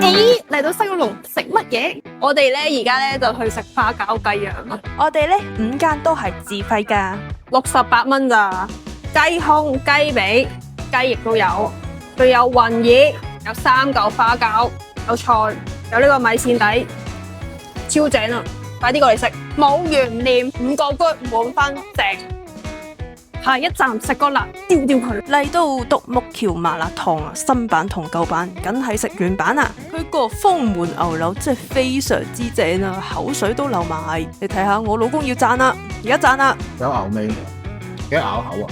咦，嚟到西九龍食乜嘢？我哋咧而家咧就去食花膠雞樣啦，我哋呢5間都係自費㗎。 68蚊咋？雞胸、雞髀、雞翼都有，仲有雲耳，有3嚿花膠，有菜，有呢個米線底，超正啊！快啲過嚟食，冇懸念，5個 good 滿分正。下一站食個辣，吊佢。嚟到獨木橋麻辣燙啊，新版同舊版梗係食原版啊！佢個封門牛柳真係非常之正啊，口水都流埋。你睇下我老公要讚啦，而家讚啦！有牛味，幾得咬口啊！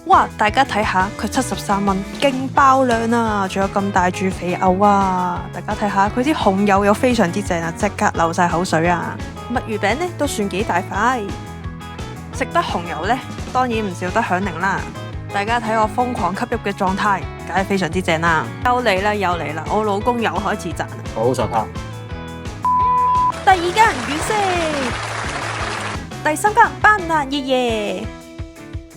哇！大家睇下佢73蚊，勁爆量啊！仲有咁大柱肥牛啊！大家睇下佢啲紅油又非常之正啊，即刻流晒口水啊！墨魚餅呢都算幾大塊，食得紅油呢，當然唔少得響鈴啦！大家睇我瘋狂吸肉嘅狀態，梗係非常之正啦！又嚟啦，又嚟啦！我老公又開始讚啦！好實卡。第2間遠色，第3間班蘭爺爺。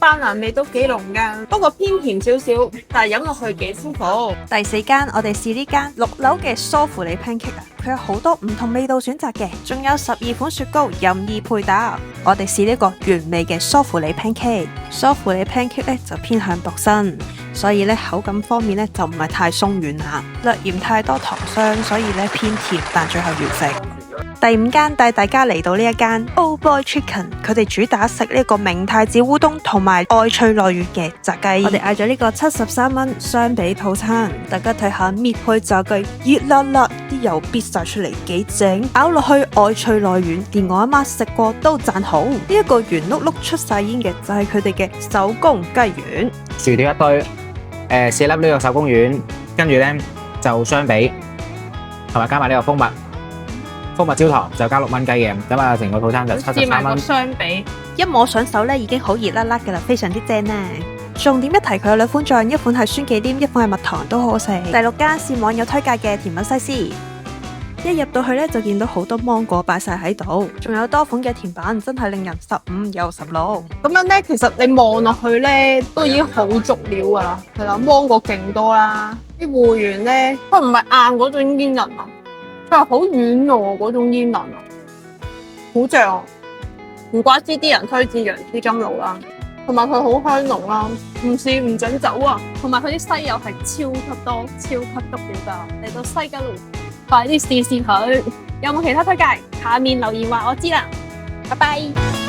班蘭味都幾濃㗎，不過偏甜少少，但係飲落去幾舒服。第4間我哋試呢間6樓嘅梳芙梨 pancake 啊，佢有好多唔同味道選擇嘅，仲有12款雪糕任意配搭。我哋試呢個原味嘅梳芙梨 pancake， 梳芙梨 pancake 咧就偏向薄身，所以咧口感方面咧就唔係太鬆軟啦，略嫌太多糖霜，所以咧偏甜，但最後完食。第5間帶大家嚟到呢一間 Old Boy Chicken， 佢哋主打食呢個明太子烏冬同埋愛翠內軟嘅炸雞。我哋嗌咗呢個73蚊雙比套餐，大家睇下搣開炸雞熱辣辣，啲油逼晒出嚟幾正，咬落去愛翠內軟，連我阿媽食過都讚好。呢一個圓碌碌出晒煙嘅就係佢哋嘅手工雞丸，薯條一堆，4粒呢個手工丸，跟住呢就雙比，同埋加埋呢個蜂蜜焦糖，就加6蚊雞嘅，咁啊成個套餐就73蚊。雙比一摸上手咧已經好熱辣辣噶啦，非常之正啊！重點一提，佢有2款醬，一款係酸忌廉，一款係蜜糖，都好好食。第6間是網友推介嘅甜品西施，一入到去咧就見到好多芒果擺晒喺度，仲有多款嘅甜品，真係令人15又16。咁樣咧，其實你望落去咧都已經好足料噶啦，係啦，芒果勁多啦，啲芋圓咧佢唔係硬嗰種煙韌啊，佢係好軟糯嗰種煙韌啊，好正啊！唔怪之啲人推薦楊枝甘露啦，同埋佢好香濃啦，唔試唔準走啊！同埋佢啲西柚係超級多、超級足料㗎，嚟到西九龍快啲試試佢！有冇其他推介？下面留言話我知啦，拜拜。